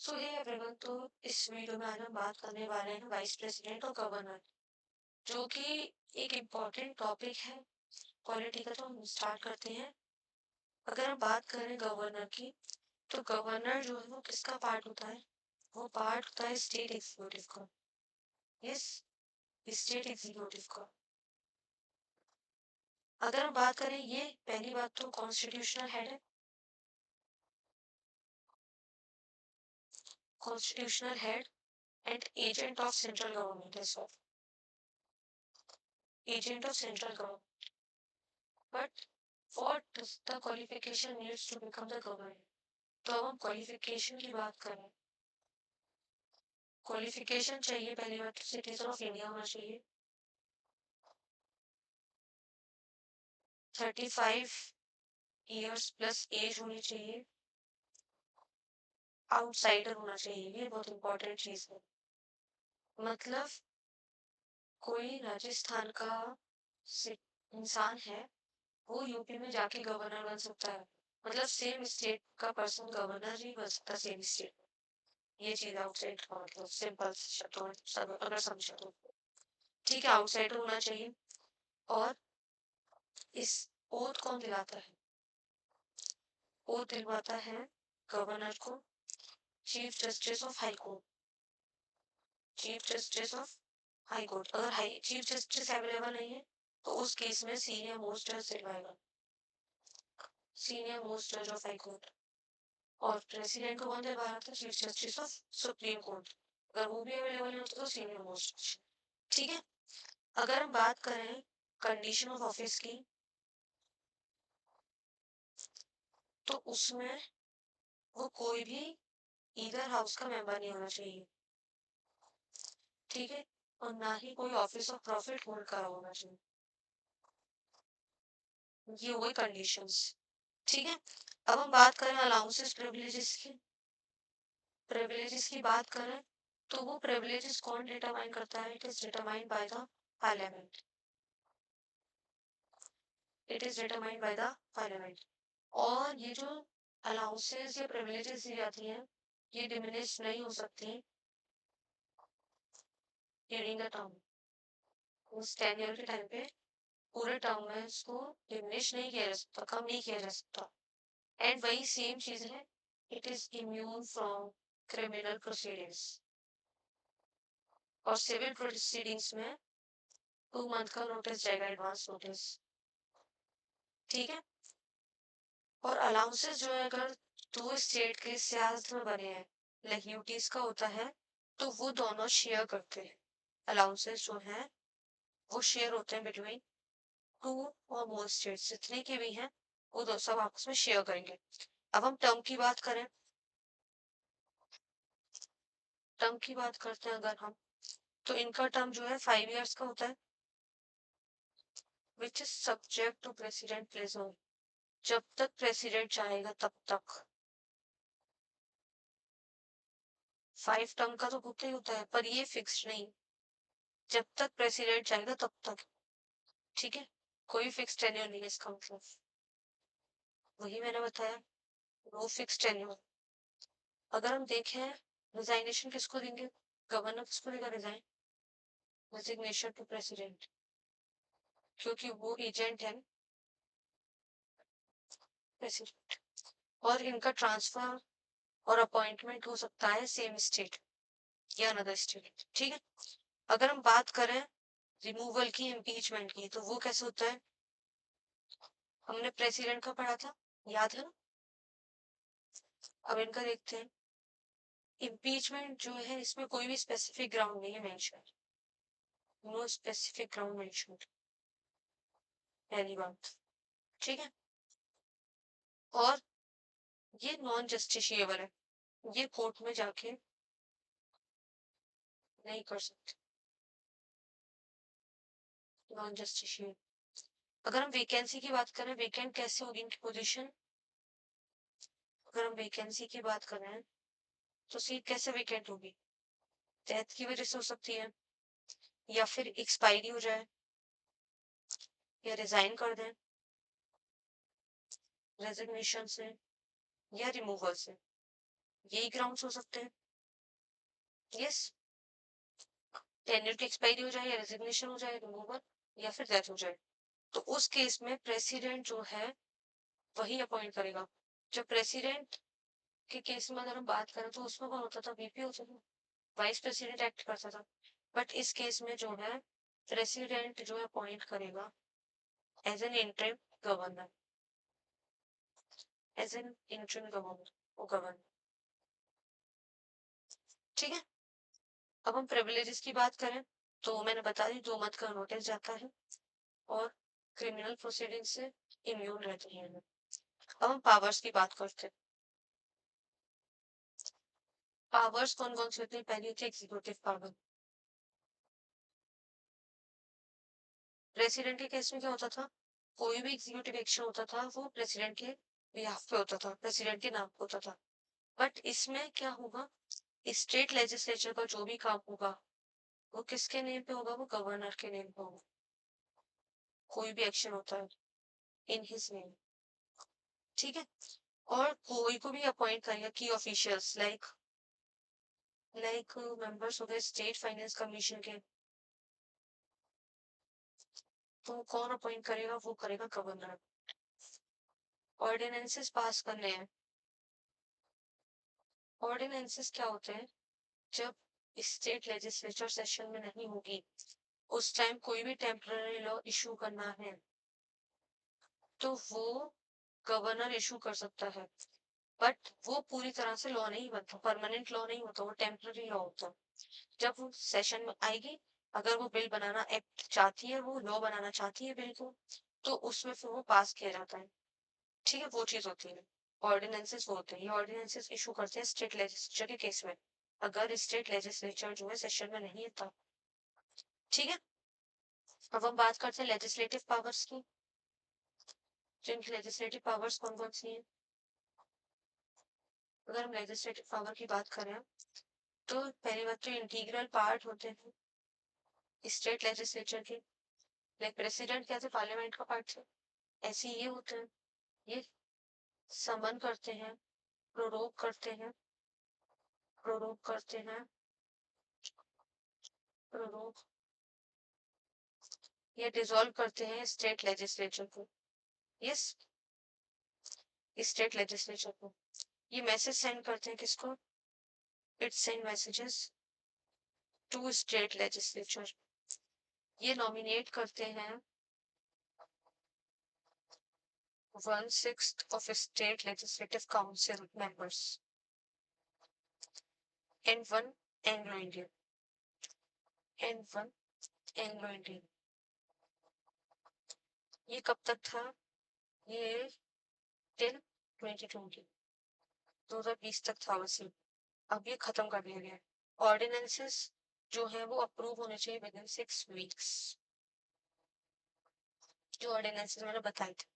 सो hey everyone, तो इस video में आज हम बात करने वाले हैं वाइस प्रेसिडेंट और गवर्नर, जो कि एक इम्पॉर्टेंट टॉपिक है पॉलिटी का। तो हम स्टार्ट करते हैं। अगर हम बात करें गवर्नर की, तो गवर्नर जो है वो किसका पार्ट होता है? वो पार्ट होता है स्टेट एग्जीक्यूटिव का। यस, स्टेट एग्जीक्यूटिव का। अगर हम बात करें, ये पहली बात तो कॉन्स्टिट्यूशनल हेड है। Constitutional head and agent of central government है। Sorry, agent of central government. But what does the qualification needs to become the governor? तो अब हम क्वालिफिकेशन की बात करें। क्वालिफिकेशन चाहिए, पहली बात तो सिटीजन ऑफ इंडिया होना चाहिए, 35 ईयर्स प्लस एज होनी चाहिए, आउटसाइडर होना चाहिए। ये बहुत इंपॉर्टेंट चीज है। मतलब कोई राजस्थान का इंसान है, वो यूपी में जाके गवर्नर बन सकता है। मतलब सेम स्टेट का पर्सन गवर्नर ही बन सकता है सेम स्टेट में। ये चीज आउटसाइड का मतलब सिंपल शब्दों में अगर समझो तो ठीक है, आउटसाइडर होना चाहिए। और इस ओथ कौन दिलाता है? ओथ दिलवाता है गवर्नर को chief justice of high court. Chief justice of high court, अगर हाई चीफ जस्टिस अवेलेबल नहीं है तो उस केस में सीनियर मोस्ट जज दिलवाएगा, सीनियर मोस्ट जज ऑफ हाई कोर्ट। और प्रेसिडेंट को कौन दिलवा रहा था? Chief justice of supreme court. अगर वो भी अवेलेबल नहीं होता तो सीनियर मोस्ट जज। ठीक है। अगर हम बात करें कंडीशन ऑफ ऑफिस की, तो उसमें वो कोई भी ईदर हाउस का मेंबर नहीं होना चाहिए। ठीक है। और ना ही कोई ऑफिस ऑफ प्रॉफिट होल्ड करा होना चाहिए। ये हुई कंडीशंस। ठीक है। अब हम बात करें अलाउंसेस प्रिविलेजेस की। प्रिविलेजेस की बात करें तो वो प्रिविलेजेस कौन डिटरमाइन करता है? It is determined by the parliament. It is determined by the parliament. और ये जो अलाउंसेस या प्रिविलेजेस दी जाती हैं, ये डिमिनिश नहीं हो सकती ड्यूरिंग द टर्म। उस टेन्योर के टाइम पे पूरे टर्म में इसको डिमिनिश नहीं किया जा सकता, कम नहीं किया जा सकता। एंड वही सेम चीज है, it is immune from criminal proceedings. और सिविल प्रोसीडिंग्स में 2 मंथ का नोटिस जाएगा, एडवांस नोटिस। ठीक है। और अलाउंसेस जो है, अगर 2 स्टेट के सियासत में बने हैं, लाइक यूटीज का होता है, तो वो दोनों शेयर करते हैं। अलाउंसेस जो है वो शेयर होते हैं बिटवीन 2 और मोर स्टेट्स, जितने के भी हैं वो दो सब आपस में शेयर करेंगे। अब हम टर्म की बात करें, टर्म की बात करते हैं अगर हम, तो इनका टर्म जो है 5 इयर्स का होता है, which is subject to president placement. जब तक प्रेसिडेंट चाहेगा तब तक। 5 टर्म का तो होता ही होता है, पर ये फिक्स नहीं, जब तक प्रेसिडेंट चाहेगा तब तक। ठीक है। कोई फिक्स टेन्योर नहीं है इसका मतलब। वही मैंने बताया, नो फिक्स टेन्योर। अगर हम देखें, रिजाइनेशन किसको देंगे? गवर्नर किसको देगा रिजाइन? रेजिग्नेशन टू प्रेसिडेंट, क्योंकि वो एजेंट है प्रेसिडेंट। और इनका ट्रांसफर और अपॉइंटमेंट हो सकता है सेम स्टेट या अनदर स्टेट। ठीक है। अगर हम बात करें रिमूवल की, इम्पीचमेंट की, तो वो कैसे होता है? हमने प्रेसिडेंट का पढ़ा था, याद है ना? अब इनका देखते हैं। इम्पीचमेंट जो है, इसमें कोई भी स्पेसिफिक ग्राउंड नहीं है mention, no specific ground mention, पहली बात। ठीक है। और ये नॉन जस्टिशिएबल है, ये कोर्ट में जाके नहीं कर सकते, नॉन जस्टिशिएबल। अगर हम वैकेंसी की बात करें, वैकेंट कैसे होगी इनकी पोजीशन? अगर हम वैकेंसी की बात करें तो सीट कैसे वैकेंट होगी? डेथ की वजह से हो सकती है, या फिर एक्सपायरी हो जाए, या रिजाइन कर दें, रेजिग्नेशन से, या रिमूवल से। यही ग्राउंड्स हो सकते हैं। यस, टेन्योर की एक्सपायरी हो जाए या रेजिग्नेशन हो जाए, रिमूवल या फिर डेथ हो जाए, तो उस केस में प्रेसिडेंट जो है वही अपॉइंट करेगा। जब प्रेसिडेंट के केस में अगर हम बात करें तो उसमें कौन होता था, वीपी होता था, वाइस प्रेसिडेंट एक्ट करता था। बट इस केस में जो है प्रेसिडेंट जो है अपॉइंट करेगा as an interim governor, as an interim governor वो गवर्नर। ठीक है, अब हम प्रिविलेजेस की बात करें तो मैंने बता दी 2 मंथ का नोटिस जाता है और क्रिमिनल प्रोसीडिंग से इम्यून रहते हैं। अब हम पावर्स की बात करते हैं। पावर्स कौन कौन सी होती है, पहली होती है एग्जीक्यूटिव पावर। प्रेसिडेंट के केस में क्या होता था, कोई भी एग्जीक्यूटिव एक्शन होता था वो प्रेसिडेंट के बिहाफ पे होता था, प्रेसिडेंट के नाम पे होता था। बट इसमें क्या होगा, स्टेट लेजिस्लेचर का जो भी काम होगा वो किसके नेम पे होगा, वो गवर्नर के नेम पे होगा। कोई भी एक्शन होता है इन हिज नेम। ठीक है, और कोई को भी अपॉइंट करेगा की ऑफिशियल्स लाइक मेंबर्स हो गए स्टेट फाइनेंस कमीशन के, तो कौन अपॉइंट करेगा, वो करेगा गवर्नर। ऑर्डिनेंसेस पास करने हैं। ऑर्डिनेंसेस क्या होते हैं, जब स्टेट लेजिस्लेचर सेशन में नहीं होगी उस टाइम कोई भी टेम्पररी लॉ इशू करना है तो वो गवर्नर इशू कर सकता है। बट वो पूरी तरह से लॉ नहीं बनता, परमानेंट लॉ नहीं होता, वो टेम्पररी लॉ होता। जब वो सेशन में आएगी, अगर वो बिल बनाना एक्ट चाहती है, वो लॉ बनाना चाहती है बिल को, तो उसमें फिर वो पास किया जाता है। ठीक है, वो चीज होती है। ऑर्डिनेंसेस वो होते हैं, ये ऑर्डिनेंसेस इशू करते हैं स्टेट लेजिस्लेचर के केस में, अगर स्टेट लेजिस्लेचर जो है सेशन में नहीं है तब। ठीक है, अब हम बात करते हैं लेजिस्लेटिव पावर्स की। जिनकी लेजिस्लेटिव पावर्स कौन कौन सी हैं। अगर हम लेजिस्लेटिव पावर की बात करें तो पहली बात तो इंटीग्रल पार्ट होते हैं स्टेट लेजिस्लेचर के, लाइक प्रेसिडेंट कैसे पार्लियामेंट का पार्ट है, ऐसे ये होते हैं। ये समन करते हैं, प्रोरोग करते हैं, प्रोरोग करते हैं, प्रोरोग, ये डिसॉल्व करते हैं स्टेट लेजिस्लेचर को। यस, स्टेट लेजिस्लेचर को ये मैसेज सेंड करते हैं किसको, it send messages to state legislature. ये नॉमिनेट करते हैं 1/6 of state legislative council members and one Anglo-Indian and one Anglo-Indian। ये कब तक था, ये टिल 2020 तक था वैसे, अब ये खत्म कर दिया गया। ऑर्डिनेंसेस जो है वो अप्रूव होने चाहिए विद इन 6 वीक्स। जो ऑर्डिनेंसेस मैंने बताए थे,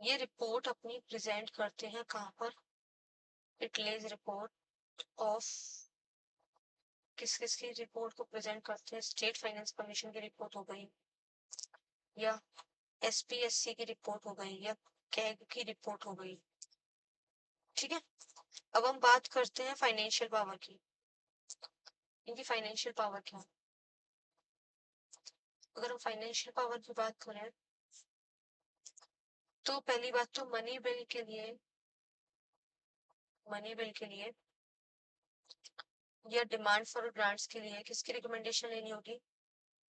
ये रिपोर्ट अपनी प्रेजेंट करते हैं कहाँ पर, इट लेज रिपोर्ट ऑफ, किस किस की रिपोर्ट को प्रेजेंट करते हैं, स्टेट फाइनेंस कमीशन की रिपोर्ट हो गई या एसपीएससी की रिपोर्ट हो गई या कैग की रिपोर्ट हो गई। ठीक है, अब हम बात करते हैं फाइनेंशियल पावर की। इनकी फाइनेंशियल पावर क्या है, अगर हम फाइनेंशियल पावर की बात करें तो पहली बात तो मनी बिल के लिए या डिमांड फॉर ग्रांट्स के लिए किसकी रिकमेंडेशन लेनी होगी,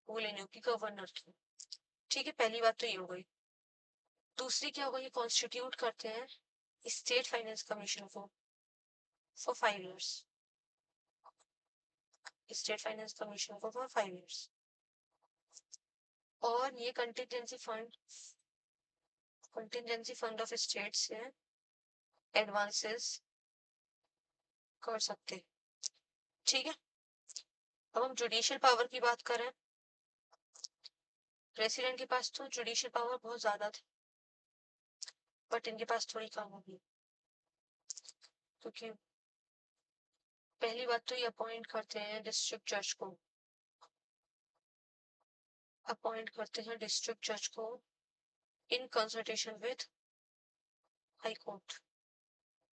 वो लेनी होगी गवर्नर की। ठीक है, पहली बात तो ये हो गई। दूसरी क्या होगा, ये कॉन्स्टिट्यूट करते हैं स्टेट फाइनेंस कमीशन को for 5 years, state finance commission को फॉर 5 years। और ये कंटिजेंसी फंड ऑफ स्टेट से एडवांसेस कर सकते। ठीक है, अब हम जुडिशियल पावर की बात करें। प्रेसिडेंट के पास तो जुडिशियल पावर बहुत ज्यादा थी, बट इनके पास थोड़ी कम होगी, क्योंकि पहली बात तो ये अपॉइंट करते हैं डिस्ट्रिक्ट जज को, अपॉइंट करते हैं डिस्ट्रिक्ट जज को in consultation with high court,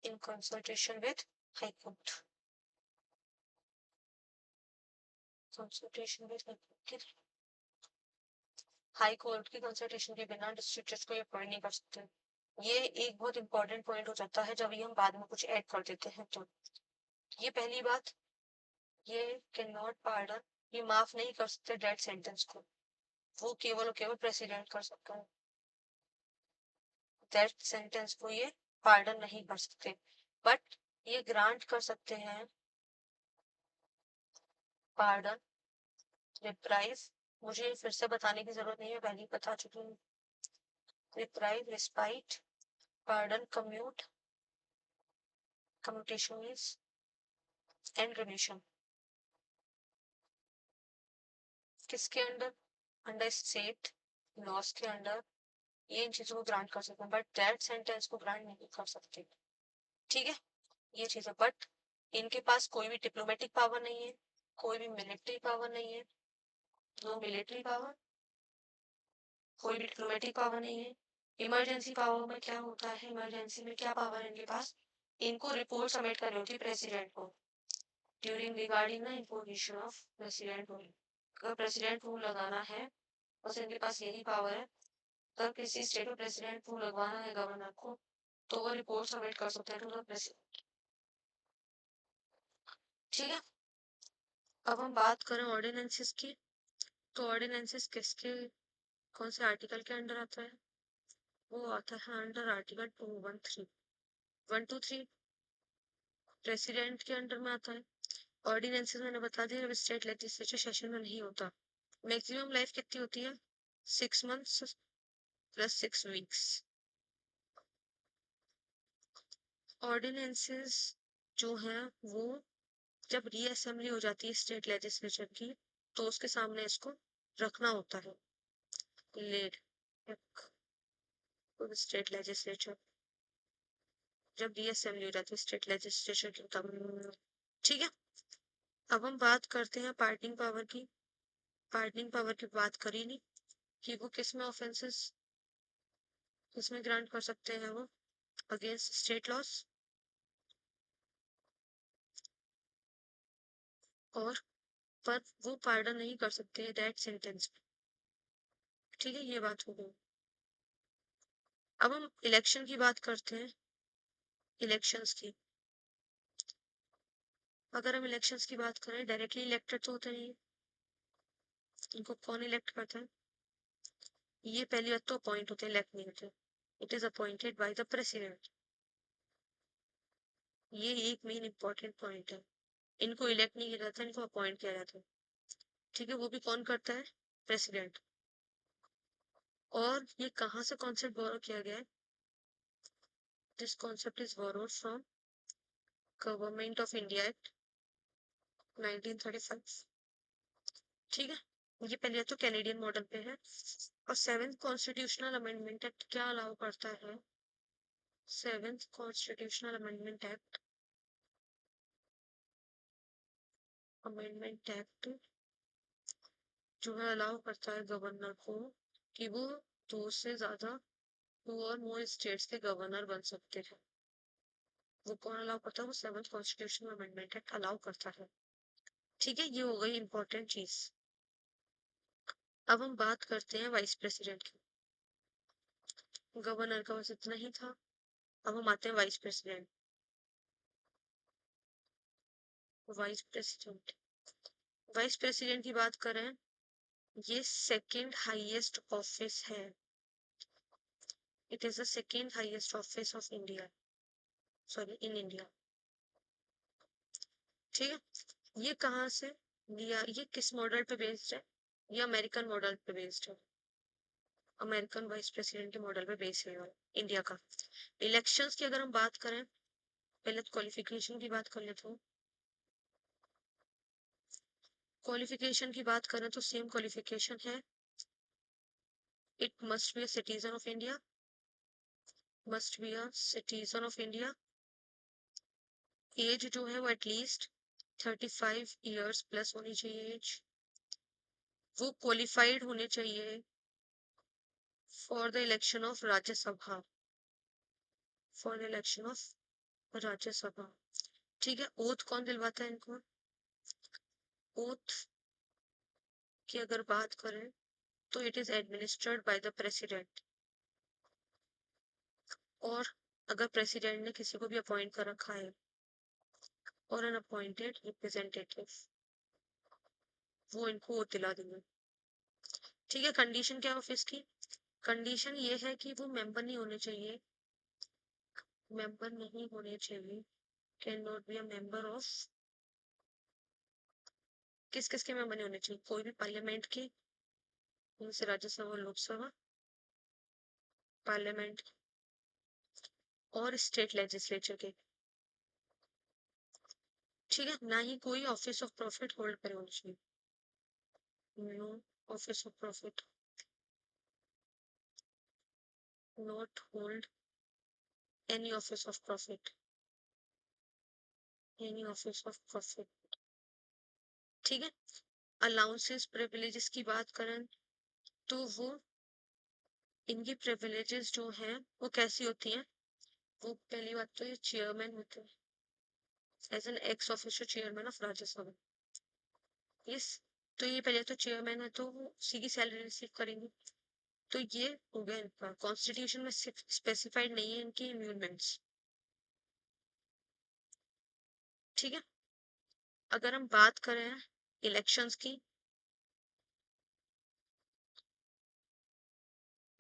in consultation with high court consultation भी हाई कोर्ट की कंसल्टेशन के बिना डिस्ट्रिक्ट जज को ये अपॉइंट नहीं कर सकते। ये एक बहुत इंपॉर्टेंट पॉइंट हो जाता है जब ये हम बाद में कुछ ऐड कर देते हैं तो। ये पहली बात, ये कैन नॉट पार्डन, ये माफ नहीं कर सकते डेथ सेंटेंस को, वो केवल और केवल प्रेसिडेंट कर सकता है। डेथ सेंटेंस को ये पार्डन नहीं कर सकते, बट ये ग्रांट कर सकते हैं पार्डन, रिप्राइज, मुझे फिर से बताने की जरूरत नहीं है, पहले ही बता चुकी हूँ। Reprise, respite, pardon, commute, commutation and remission. किसके अंडर? अंडर स्टेट लॉस के अंडर ये इन चीजों को ग्रांट कर सकते हैं, बट डेथ सेंटेंस को ग्रांट नहीं कर सकते। ठीक है, ये चीज है, बट इनके पास कोई भी डिप्लोमेटिक पावर नहीं है, कोई भी मिलिट्री पावर नहीं है, नो मिलिट्री पावर, कोई भी डिप्लोमेटिक पावर नहीं है। इमरजेंसी पावर में क्या होता है, इमरजेंसी में क्या पावर है इनके पास? इनको रिपोर्ट सबमिट करनी होती है प्रेसिडेंट को during regarding the imposition of president rule. अगर प्रेसिडेंट रूल लगाना है, बस इनके पास यही पावर है। अगर किसी स्टेट में प्रेसिडेंट रूल लगवाना है गवर्नर को, तो वो रिपोर्ट सबमिट कर सकते हैं टू द प्रेसिडेंट। ठीक है, अब हम बात करें ऑर्डिनेंसेस की, तो ऑर्डिनेंसेस किसके, कौन से आर्टिकल के अंडर आता है? वो आता है अंडर आर्टिकल 213, 123 प्रेसिडेंट के अंडर में आता है। ऑर्डिनेंसेस मैंने बता दिया, जब स्टेट लेजिस्लेचर सेशन में नहीं होता। मैक्सिमम लाइफ कितनी होती है? 6 months प्लस 6 weeks। ऑर्डिनेंसेस जो है वो जब रीअसेंबली हो जाती है स्टेट लेजिस्लेचर की, तो उसके सामने इसको रखना होता है, लेड स्टेट लेजिस्लेचर जब रीअसेंबली हो जाती है स्टेट लेजिस्लेचर की तब। ठीक है, अब हम बात करते हैं पार्टिंग पावर की। पार्टिंग पावर की बात करी नहीं कि वो किस में ऑफेंसेस किसमें ग्रांट कर सकते हैं, वो अगेंस्ट स्टेट लॉस और, पर वो पार्डन नहीं कर सकते हैं डेथ सेंटेंस। ठीक है, ये बात हो गई। अब हम इलेक्शन की बात करते हैं, इलेक्शंस की। अगर हम इलेक्शंस की बात करें, डायरेक्टली इलेक्टेड तो होते नहीं, इनको कौन इलेक्ट करता है? ये पहली बात तो अपॉइंट होते हैं, इलेक्ट नहीं होते। It is appointed by the president. ये एक मेन इंपॉर्टेंट पॉइंट है, इनको इलेक्ट नहीं किया जाता, इनको अपॉइंट किया जाता है। ठीक है, वो भी कौन करता है? प्रेसिडेंट। और ये कहाँ से कॉन्सेप्ट बोरो किया गया है? This concept is borrowed from government of India act 1935। ठीक है, ये पहले तो कैनेडियन मॉडल पे है। और 7th कॉन्स्टिट्यूशनल अमेंडमेंट एक्ट क्या अलाउ करता है? 7th कॉन्स्टिट्यूशनल अमेंडमेंट एक्ट जो है अलाउ करता है गवर्नर को कि वो 2 से ज्यादा 2 और मोर स्टेट्स के गवर्नर बन सकते हैं। वो कौन अलाउ करता है? वो 7th constitutional amendment act allow करता है। ठीक है, ये हो गई इंपॉर्टेंट चीज। अब हम बात करते हैं वाइस प्रेसिडेंट की। गवर्नर का बस इतना ही था, अब हम आते हैं vice president. Vice president, vice president की बात करें, ये सेकंड हाईएस्ट ऑफिस है। It is the second highest office of India, sorry in India. ठीक है, ये कहाँ से लिया, ये किस मॉडल पे बेस्ड है? ये अमेरिकन मॉडल पे बेस्ड है, अमेरिकन वाइस प्रेसिडेंट के मॉडल पे बेस्ड है इंडिया का। इलेक्शंस की अगर हम बात करें, पहले तो क्वालिफिकेशन की बात कर लेते हैं। क्वालिफिकेशन की बात करें तो सेम क्वालिफिकेशन है, it must be a citizen of India, must be a citizen of India. Age जो है वो एटलीस्ट 35 ईयर्स प्लस होनी चाहिए एज। वो क्वालिफाइड होने चाहिए for the election of Rajya Sabha, for the election of Rajya Sabha. ठीक है, ओथ कौन दिलवाता है इनको? ओथ की अगर बात करें तो it is administered by the president. और अगर प्रेसिडेंट ने किसी को भी अपॉइंट कर रखा है और एन अपॉइंटेड रिप्रेजेंटेटिव, वो इनको वोट दिला देंगे। ठीक है, कंडीशन क्या है ऑफिस की? कंडीशन ये है कि वो मेंबर नहीं होने चाहिए, मेंबर नहीं होने चाहिए, can not be a member of, किस किस के मेंबर नहीं होने चाहिए? कोई भी पार्लियामेंट के, जैसे राज्यसभा और लोकसभा, पार्लियामेंट और स्टेट लेजिस्लेचर के। ठीक है, ना ही कोई ऑफिस ऑफ प्रॉफिट होल्ड करे होना चाहिए, no office of profit, not hold any office of profit, any office of profit. ठीक है, अलाउंसेस प्रिविलेजेस की बात करें तो वो, इनकी प्रिविलेजेस जो हैं वो कैसी होती हैं? वो पहली बात तो ये चेयरमैन होते हैं as an ex official chairman of Rajya Sabha. Yes, तो ये पहले तो चेयरमैन है तो वो उसी की सैलरी रिसीव करेंगे। तो ये हो गया इनका, कॉन्स्टिट्यूशन में स्पेसिफाइड नहीं है इनकी इम्यूनमेंट्स। ठीक है, अगर हम बात करें इलेक्शंस की,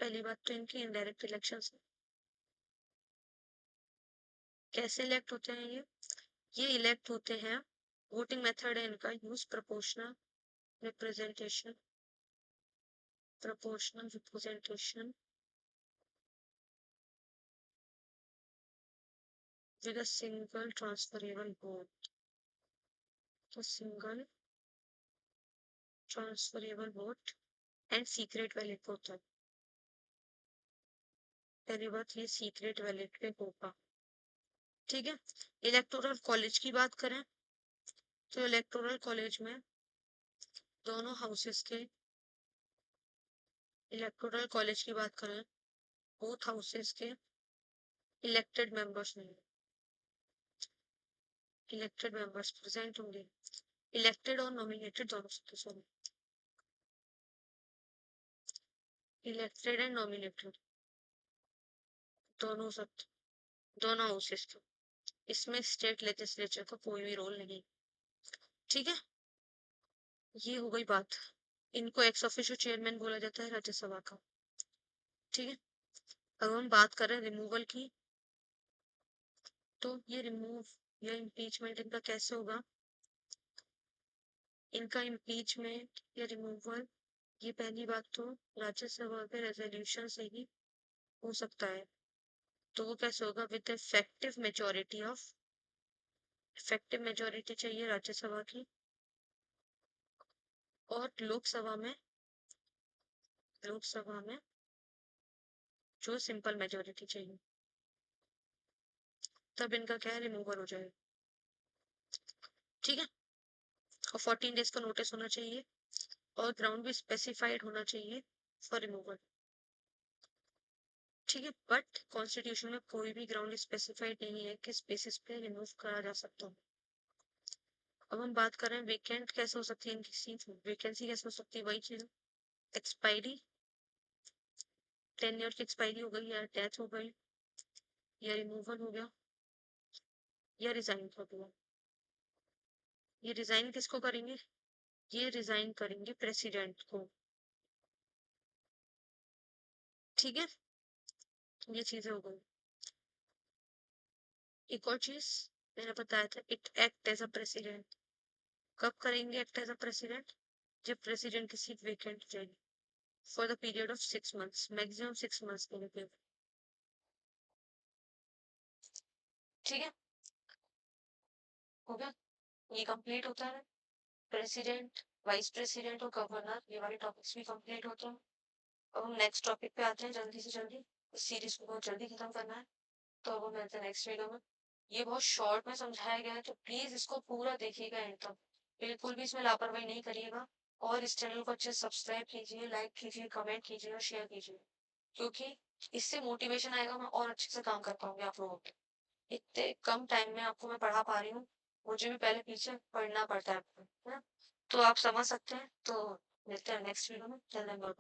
पहली बात तो इनकी इनडायरेक्ट इलेक्शंस है। कैसे इलेक्ट होते हैं ये इलेक्ट होते हैं, वोटिंग मेथड है इनका use proportional representation, proportional representation with a single transferable vote, तो single transferable vote and secret ballot होता है। पहली बात ये सीक्रेट बैलेट पे होगा। ठीक है, इलेक्टोरल कॉलेज की बात करें तो इलेक्टोरल कॉलेज में दोनों हाउसेस के, इलेक्टोरल कॉलेज की बात करें बोथ हाउसेस के इलेक्टेड मेंबर्स नहीं, इलेक्टेड मेंबर्स प्रेजेंट होंगे, इलेक्टेड और नॉमिनेटेड दोनों सकते, सॉरी, इलेक्टेड एंड नॉमिनेटेड दोनों सकते, दोनों हाउसेस के। इसमें स्टेट लेजिस्लेचर का कोई भी रोल नहीं। ठीक है, ये हो गई बात, इनको एक्स ऑफिशियो चेयरमैन बोला जाता है राज्यसभा का। ठीक है, अब हम बात करें रिमूवल की, तो ये रिमूव या इम्पीचमेंट इनका कैसे होगा? इनका इम्पीचमेंट या रिमूवल, ये पहली बात तो राज्यसभा के रेजोल्यूशन से ही हो सकता है। तो वो कैसे होगा? With effective majority of, effective majority चाहिए राज्यसभा की, और लोकसभा में जो सिंपल मेजोरिटी चाहिए, तब इनका क्या है, रिमूवल हो जाएगा। ठीक है, और 14 डेज का नोटिस होना चाहिए और ग्राउंड भी स्पेसिफाइड होना चाहिए फॉर रिमूवल। ठीक है, बट कॉन्स्टिट्यूशन में कोई भी ग्राउंड स्पेसिफाइड नहीं है किस बेसिस पे रिमूव करा जा सकता है। अब हम बात करें वेकेंट कैसे हो सकती है इनकी सीट, वैकेंसी कैसे हो सकती है, वही चीज, एक्सपायरी, टेन्योर की एक्सपायरी हो गई या डेथ हो गई या रिमूवल हो गया या रिजाइन कर दिया। ये रिजाइन किसको करेंगे? ये रिजाइन करेंगे प्रेसिडेंट को। ठीक है, ये चीजें हो गई। एक और चीज मैंने बताया था, it act as a president. कब करेंगे एक्ट एज अ प्रेसिडेंट? जब प्रेसिडेंट की सीट वेकेंट हो जाएगी for the period of 6 months, maximum 6 months के लिए। ठीक है, हो गया, ये कंप्लीट होता है। प्रेसिडेंट, वाइस प्रेसिडेंट और गवर्नर, ये वाले टॉपिक्स भी कंप्लीट होते हैं। अब हम नेक्स्ट टॉपिक पे आते हैं जल्दी से जल्दी, इस सीरीज को बहुत जल्दी खत्म करना है। तो अब हम मिलते हैं नेक्स्ट वीडियो में। ये बहुत शॉर्ट में समझाया गया है तो प्लीज इसको पूरा देखिएगा एंड तक, बिल्कुल भी इसमें लापरवाही नहीं करिएगा। और इस चैनल को अच्छे से सब्सक्राइब कीजिए, लाइक कीजिए, कमेंट कीजिए और शेयर कीजिए, क्योंकि इससे मोटिवेशन आएगा, मैं और अच्छे से काम कर पाऊंगी आप लोगों के। इतने कम टाइम में आपको मैं पढ़ा पा रही हूँ, मुझे भी पहले पीछे पढ़ना पड़ता है ना? तो आप समझ सकते हैं। तो मिलते हैं नेक्स्ट वीडियो में। Till then bye bye.